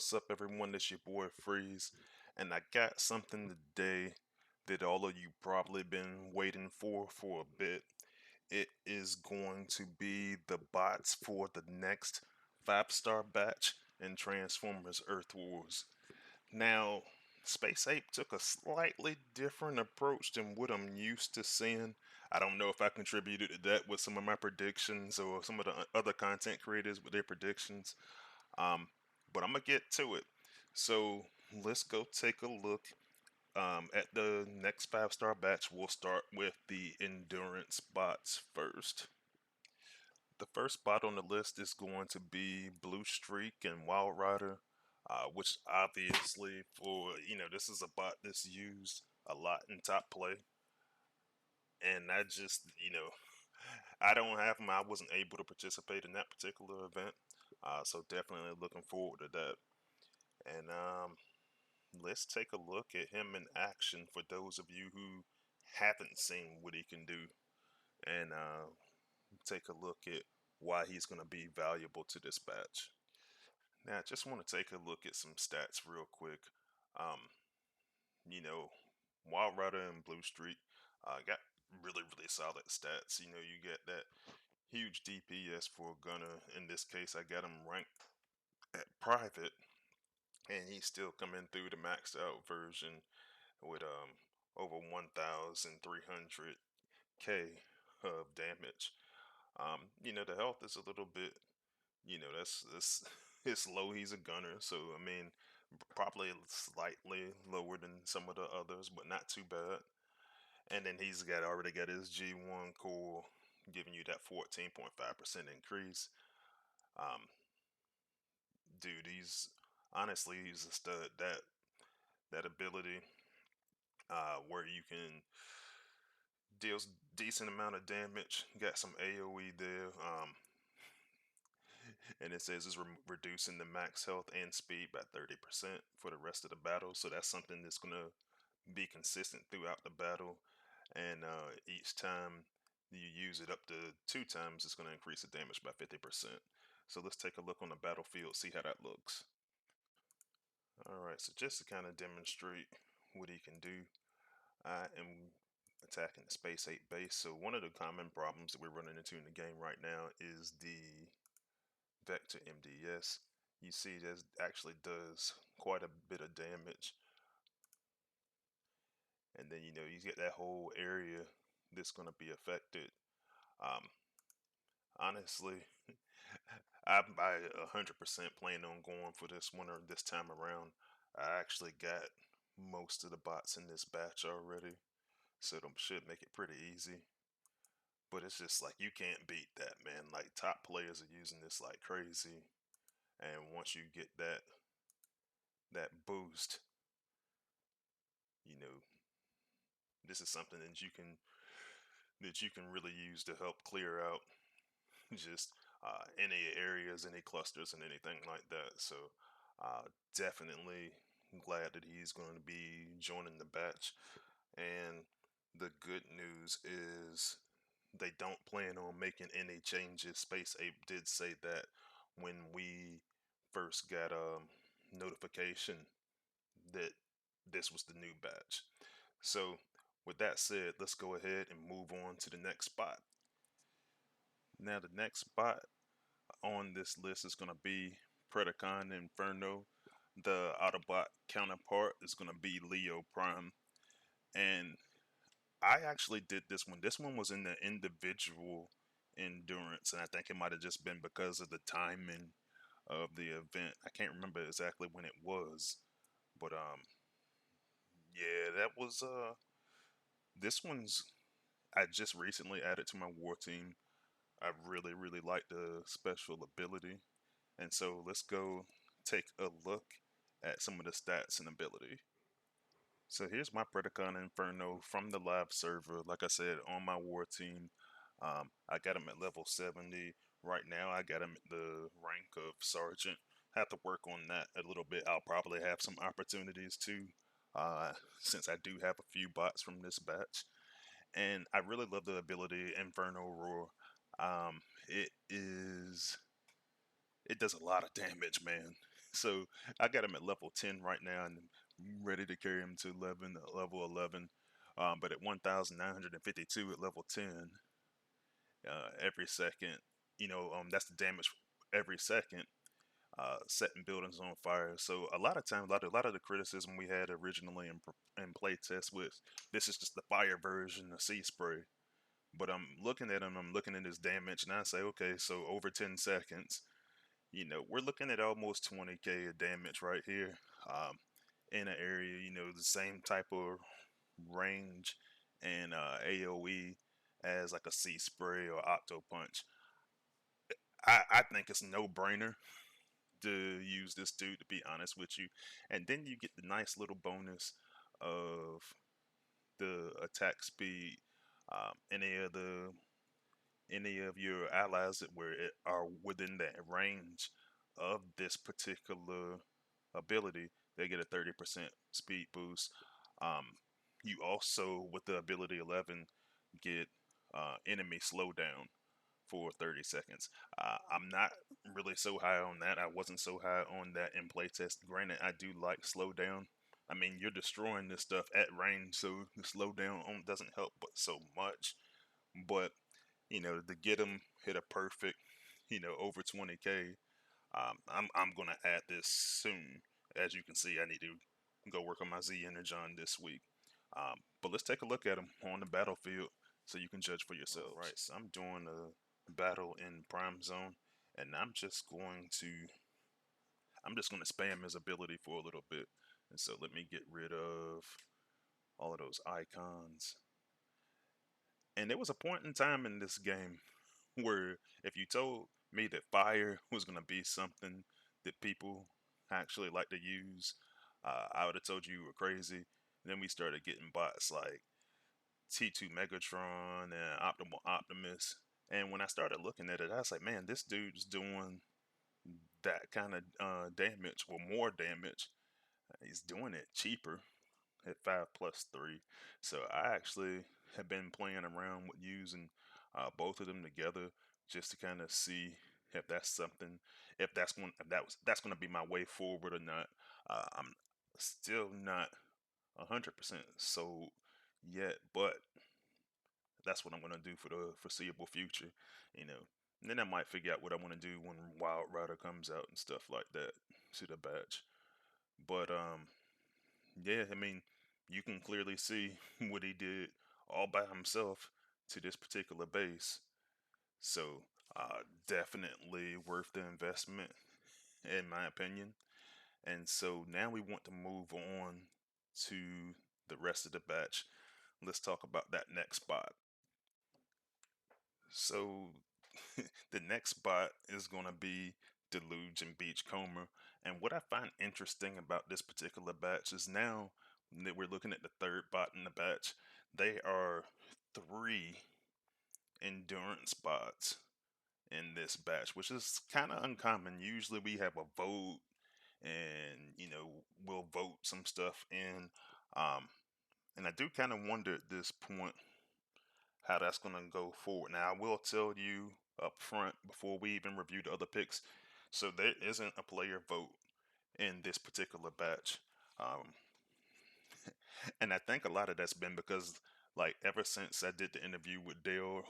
What's up, everyone? It's your boy Freeze, and I got something today that all of you probably been waiting for a bit. It is going to be the bots for the next 5-star batch in Transformers Earth Wars. Now, Space Ape took a slightly different approach than what I'm used to seeing. I don't know if I contributed to that with some of my predictions or some of the other content creators with their predictions. Um, but I'm gonna get to it. So let's go take a look at the next 5-star batch. We'll start with the endurance bots first. The first bot on the list is going to be Blue Streak and Wild Rider, which obviously this is a bot that's used a lot in top play. And I just I don't have them. I wasn't able to participate in that particular event, so definitely looking forward to that. And let's take a look at him in action for those of you who haven't seen what he can do, and take a look at why he's going to be valuable to this batch. Now, I just want to take a look at some stats real quick. Um, you know, Wild Rider and Blue Streak got really solid stats. You get that huge DPS for a gunner. In this case, I got him ranked at private, and he's still coming through the maxed out version with over 1,300k of damage. The health is a little bit, that's it's low. He's a gunner, so I mean, probably slightly lower than some of the others, but not too bad. And then he's got already got his G1 core, giving you that 14.5% increase. Um, Dude, he's a stud. That ability, where you can deals decent amount of damage. Got some AoE there. And it says it's reducing the max health and speed by 30% for the rest of the battle. So that's something that's gonna be consistent throughout the battle. And each time you use it up to 2 times, it's gonna increase the damage by 50%. So let's take a look on the battlefield, see how that looks. Alright, so just to kind of demonstrate what he can do, I am attacking the Space 8 base. So one of the common problems that we're running into in the game right now is the Vector MDS. You see that actually does quite a bit of damage. And then you get that whole area that's going to be affected. Um, Honestly, I'm by 100% planning on going for this one or this time around. I actually got most of the bots in this batch already, so them should make it pretty easy. But it's just like you can't beat that, man. Like top players are using this like crazy, and once you get that boost, you know, this is something that you can really use to help clear out just any areas, any clusters, and anything like that. So definitely glad that he's going to be joining the batch. And the good news is they don't plan on making any changes. Space Ape did say that when we first got a notification that this was the new batch. So with that said, let's go ahead and move on to the next spot. Now the next spot on this list is going to be Predacon and Inferno. The Autobot counterpart is going to be Leo Prime. And I actually did this one. This one was in the individual endurance, and I think it might have just been because of the timing of the event. I can't remember exactly when it was, but yeah, that was this one's I just recently added to my war team. I really like the special ability. And so let's go take a look at some of the stats and ability. So here's my Predacon Inferno from the live server. Like I said, on my war team, I got him at level 70. Right now, I got him at the rank of Sergeant. Have to work on that a little bit. I'll probably have some opportunities too, since I do have a few bots from this batch. And I really love the ability Inferno Roar. Um, it is it does a lot of damage, man. So I got him at level 10 right now, and I'm ready to carry him to 11, level 11. But at 1,952 at level 10, every second, that's the damage every second. Setting buildings on fire. So a lot of times, a lot of the criticism we had originally in playtest was this is just the fire version of Sea Spray. But I'm looking at him, I'm looking at his damage, and I say, okay, so over 10 seconds, we're looking at almost 20k of damage right here. Um, in an area, the same type of range and AOE as like a Sea Spray or Octo Punch. I think it's no brainer to use this dude, to be honest with you. And then you get the nice little bonus of the attack speed. Any of your allies that are within that range of this particular ability, they get a 30% speed boost. Um, you also, with the ability 11, get enemy slowdown for 30 seconds. I'm not really so high on that. I wasn't so high on that in playtest. Granted, I do like slowdown. I mean, you're destroying this stuff at range, so the slowdown doesn't help but so much. But to get them hit a perfect, over 20k. I'm gonna add this soon. As you can see, I need to go work on my Z Energon this week. But let's take a look at them on the battlefield so you can judge for yourselves. All right, so I'm doing a battle in Prime Zone, and I'm just gonna spam his ability for a little bit. And so let me get rid of all of those icons. And there was a point in time in this game where if you told me that fire was going to be something that people actually like to use, I would have told you were crazy. And then we started getting bots like T2 Megatron and Optimal Optimus. And when I started looking at it, I was like, man, this dude's doing that kind of damage, or more damage. He's doing it cheaper at 5 plus 3. So I actually have been playing around with using both of them together just to kind of see if that's something, if that's going to be my way forward or not. I'm still not 100% sold yet, but that's what I'm going to do for the foreseeable future, you know. And then I might figure out what I want to do when Wild Rider comes out and stuff like that to the batch. But yeah, I mean, you can clearly see what he did all by himself to this particular base. So, definitely worth the investment, in my opinion. And so now we want to move on to the rest of the batch. Let's talk about that next spot. So, the next spot is going to be Deluge and Beachcomr. And what I find interesting about this particular batch is now that we're looking at the third bot in the batch, they are three endurance bots in this batch, which is kind of uncommon. Usually we have a vote and, we'll vote some stuff in. Um, and I do kind of wonder at this point how that's going to go forward. Now, I will tell you up front before we even review the other picks. So there isn't a player vote in this particular batch. Um, and I think a lot of that's been because, like, ever since I did the interview with Dale,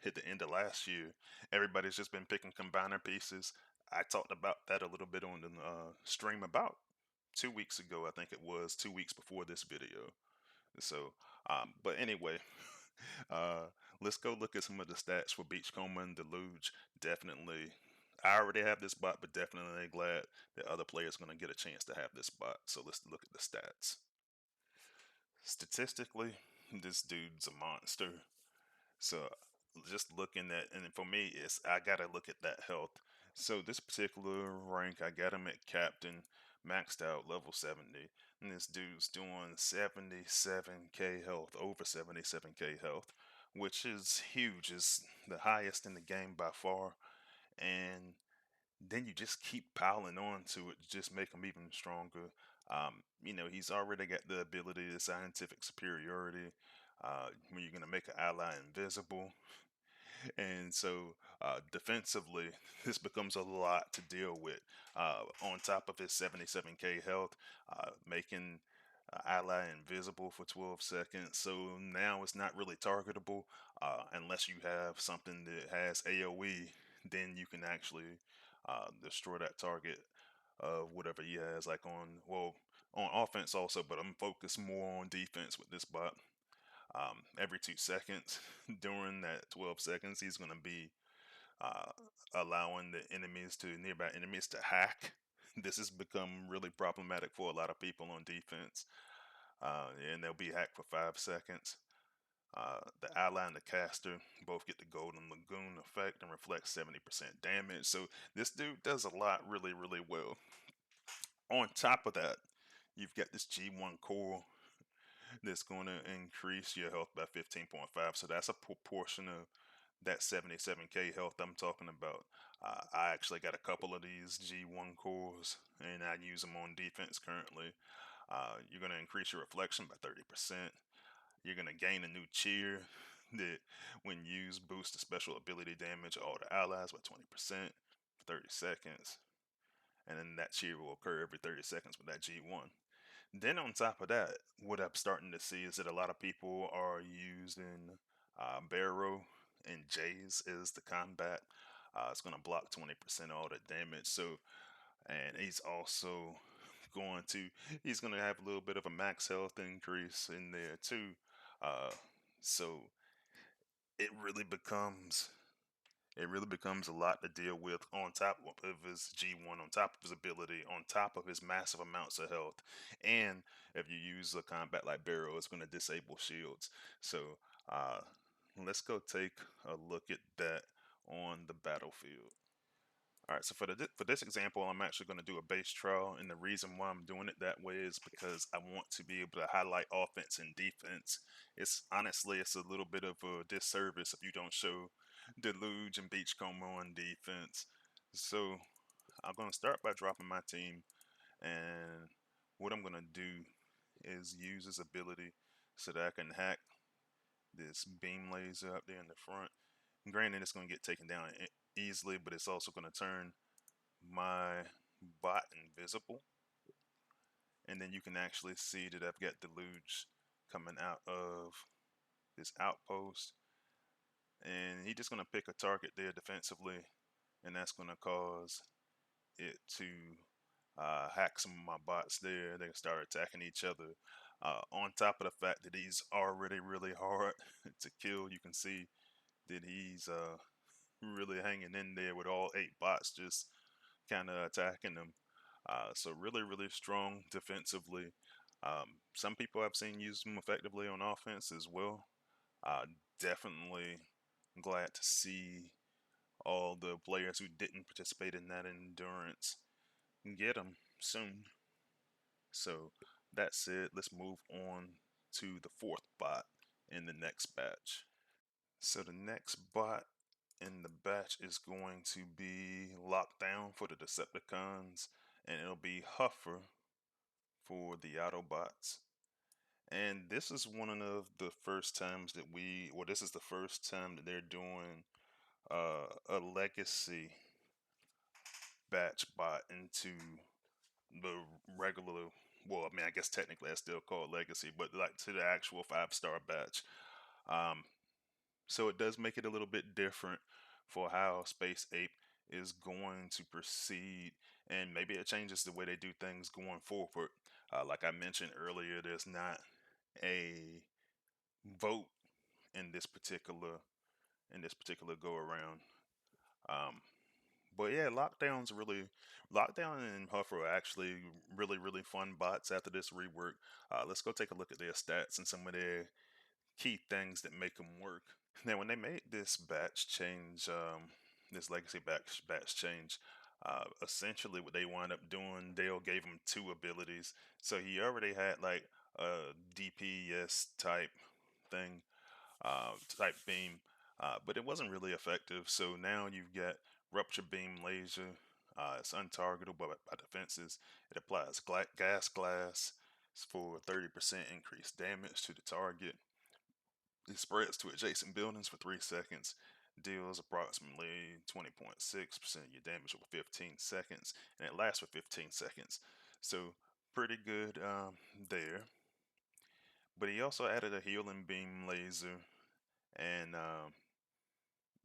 at the end of last year, everybody's just been picking combiner pieces. I talked about that a little bit on the stream about 2 weeks ago. I think it was 2 weeks before this video. So, but anyway, uh, let's go look at some of the stats for Beachcomber and Deluge. Definitely, I already have this bot, but definitely glad that other players going to get a chance to have this bot. So let's look at the stats. Statistically, this dude's a monster. So just looking at, and for me, it's I gotta look at that health. So this particular rank, I got him at captain, maxed out level 70, and this dude's doing 77k health, over 77k health, which is huge. It's the highest in the game by far, and then you just keep piling on to it to just make him even stronger. He's already got the ability to scientific superiority, when you're gonna make an ally invisible. And so defensively, this becomes a lot to deal with. On top of his 77k health, making ally invisible for 12 seconds. So now it's not really targetable unless you have something that has AoE. Then you can actually destroy that target of whatever he has. Like on offense also, but I'm focused more on defense with this bot. Every 2 seconds during that 12 seconds, he's going to be uh, allowing the nearby enemies to hack. This has become really problematic for a lot of people on defense. And they'll be hacked for 5 seconds. The ally and the caster both get the golden lagoon effect and reflect 70% damage. So this dude does a lot really, really well. On top of that, you've got this G1 core that's going to increase your health by 15.5. So that's a proportion of that 77k health I'm talking about. I actually got a couple of these G1 cores and I use them on defense currently. You're going to increase your reflection by 30%. You're going to gain a new cheer that, when used, boosts the special ability damage of all the allies by 20% for 30 seconds. And then that cheer will occur every 30 seconds with that G1. Then on top of that, what I'm starting to see is that a lot of people are using Barrow and Jays as the combat. It's going to block 20% of all the damage. So, and he's going to have a little bit of a max health increase in there too. Uh, so it really becomes a lot to deal with on top of his G1, on top of his ability, on top of his massive amounts of health. And if you use a combat like Barrow, it's going to disable shields. So uh, let's go take a look at that on the battlefield. All right, so for this example, I'm actually going to do a base trial, and the reason why I'm doing it that way is because I want to be able to highlight offense and defense. It's a little bit of a disservice if you don't show Deluge and Beachcomr on defense. So I'm going to start by dropping my team, and what I'm going to do is use his ability so that I can hack this beam laser up there in the front. Granted, it's going to get taken down easily, but it's also going to turn my bot invisible, and then you can actually see that I've got Deluge coming out of this outpost, and he's just going to pick a target there defensively, and that's going to cause it to hack some of my bots there. They start attacking each other. On top of the fact that he's already really hard to kill, you can see that he's really hanging in there with all 8 bots just kind of attacking them. So really, really strong defensively. Some people I've seen use them effectively on offense as well. Definitely glad to see all the players who didn't participate in that endurance get them soon. So that said, let's move on to the 4th bot in the next batch. So the next bot in the batch is going to be Lockdown for the Decepticons, and it'll be Huffer for the Autobots. And this is one of the first times that this is the first time that they're doing a legacy batch bot into the regular. Well, I mean, I guess technically that's still called legacy, but like to the actual 5-star batch. Um, so it does make it a little bit different for how Space Ape is going to proceed, and maybe it changes the way they do things going forward. Like I mentioned earlier, there's not a vote in this particular go around. Um, but yeah, Lockdown and Huffer are actually really really fun bots after this rework. Let's go take a look at their stats and some of their key things that make them work. Now, when they made this batch change, this legacy batch change, essentially what they wound up doing, Dale gave him 2 abilities. So he already had like a DPS type beam, but it wasn't really effective. So now you've got Rupture Beam Laser. It's untargetable by defenses. It applies gas glass for 30% increased damage to the target. It spreads to adjacent buildings for 3 seconds. deals approximately 20.6% of your damage over 15 seconds, and it lasts for 15 seconds. So pretty good there. But he also added a healing beam laser, and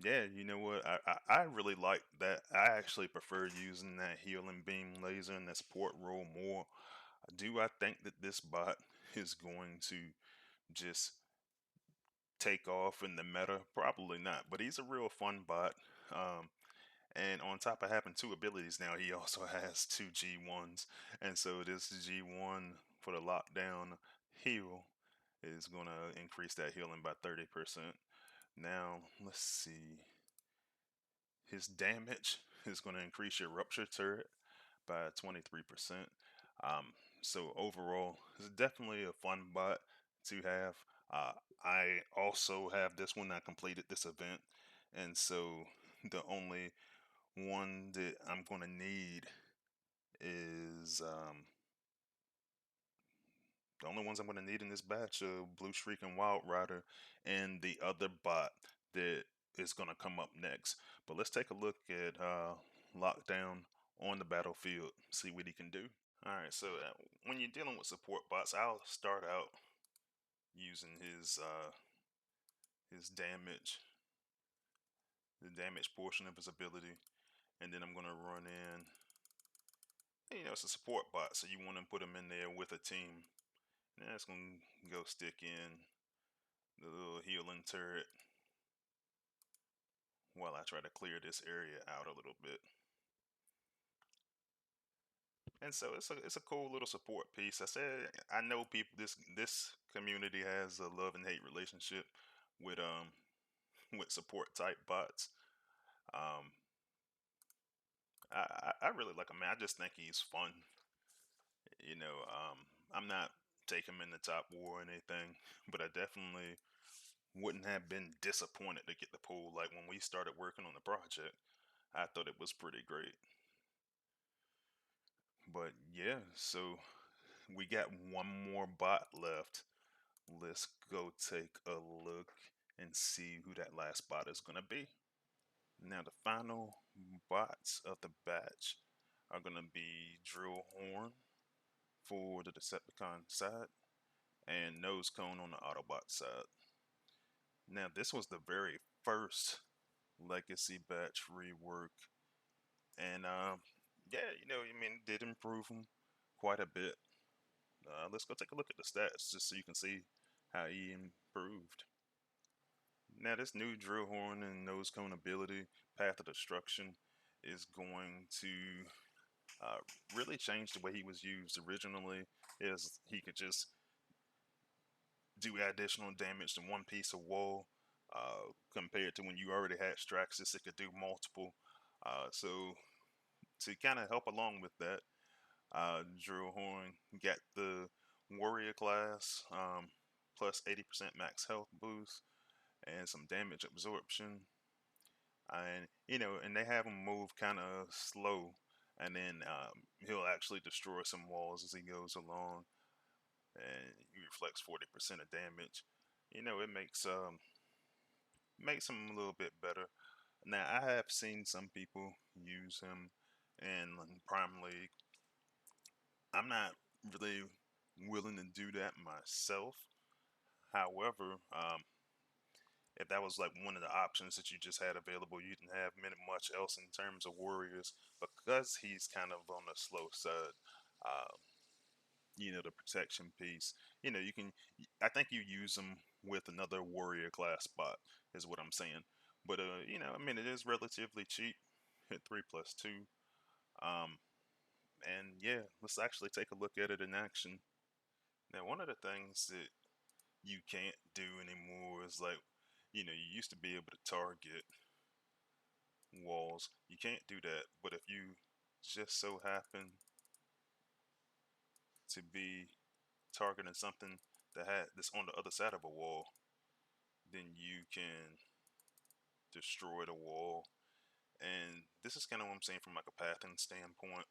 yeah, you know what? I really like that. I actually prefer using that healing beam laser in the support role more. Do I think that this bot is going to just take off in the meta? Probably not, but he's a real fun bot. Um, and on top of having two abilities now, he also has two G1s. And so this G1 for the lockdown heal is going to increase that healing by 30%. Now, let's see. His damage is going to increase your rupture turret by 23%. Um, so overall, it's definitely a fun bot to have. Uh, I also have this one. I completed this event, and so the only one that I'm going to need is the only ones I'm going to need in this batch are Blue Shriek and Wild Rider, and the other bot that is going to come up next. But let's take a look at Lockdown on the battlefield, see what he can do. Alright, so when you're dealing with support bots, I'll start out using his damage, the damage portion of his ability, and then I'm going to run in. You know, it's a support bot, so you want to put him in there with a team. And that's going to go stick in the little healing turret while I try to clear this area out a little bit. And so it's a cool little support piece. I said I know people this community has a love and hate relationship with with support type bots. Um, I really like him, man. I just think he's fun. You know, I'm not taking him in the top war or anything, but I definitely wouldn't have been disappointed to get the pool. Like when we started working on the project, I thought it was pretty great. But yeah, so we got one more bot left. Let's go take a look and see who that last bot is gonna be. Now the final bots of the batch are gonna be Drillhorn for the Decepticon side and Nose Cone on the Autobot side. Now this was the very first Legacy batch rework, and yeah, you know, I mean, it did improve him quite a bit. Let's go take a look at the stats just so you can see how he improved. Now, this new Drillhorn and Nose Cone ability, Path of Destruction, is going to uh, really change the way he was used originally. Is he could just do additional damage to one piece of wall, compared to when you already had Straxus, it could do multiple. So to kind of help along with that, Drillhorn got the Warrior class, plus 80% max health boost and some damage absorption. And you know, and they have him move kind of slow, and then he'll actually destroy some walls as he goes along, and he reflects 40% of damage. You know, it makes him a little bit better. Now, I have seen some people use him in Prime League. I'm not really willing to do that myself. However, if that was like one of the options that you just had available, you didn't have much else in terms of warriors, because he's kind of on the slow side. Uh, you know, the protection piece. You know, you can. I think you use him with another warrior class spot, is what I'm saying. But you know, I mean, it is relatively cheap. Hit 3+2. Um, and yeah, let's actually take a look at it in action. Now, one of the things that you can't do anymore is like, you know, you used to be able to target walls. You can't do that, but if you just so happen to be targeting something that's on the other side of a wall, then you can destroy the wall. And this is kind of what I'm saying from like a pathing standpoint.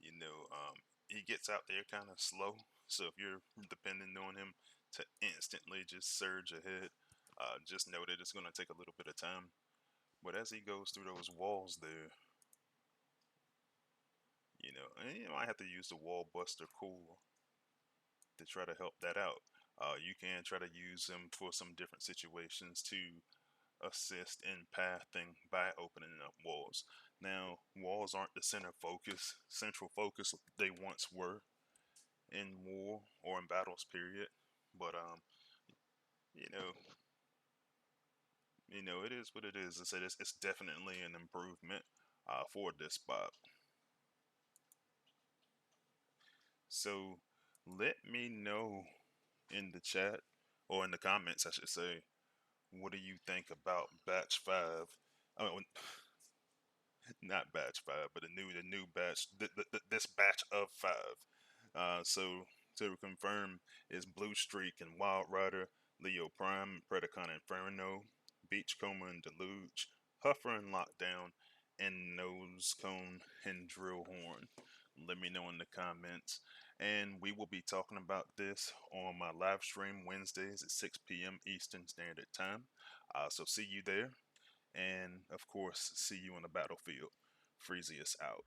You know, he gets out there kind of slow, so if you're depending on him to instantly just surge ahead, Just know that it's going to take a little bit of time. But as he goes through those walls there, and you might have to use the wall buster cool to try to help that out. You can try to use them for some different situations to assist in pathing by opening up walls. Now, walls aren't the central focus they once were in war or in battles, period. But you know, it is what it is. I said it's definitely an improvement for this spot. So let me know in the chat or in the comments, I should say, what do you think about batch five? Oh, not batch five, but the new batch, this batch of five. So to confirm, is Blue Streak and Wild Rider, Leo Prime, Predacon Inferno, Beachcomr and Deluge, Huffer and Lockdown, and Nose Cone and Drillhorn. Let me know in the comments. And we will be talking about this on my live stream Wednesdays at 6 p.m. Eastern Standard Time. So see you there. And of course, see you on the battlefield. Freezius out.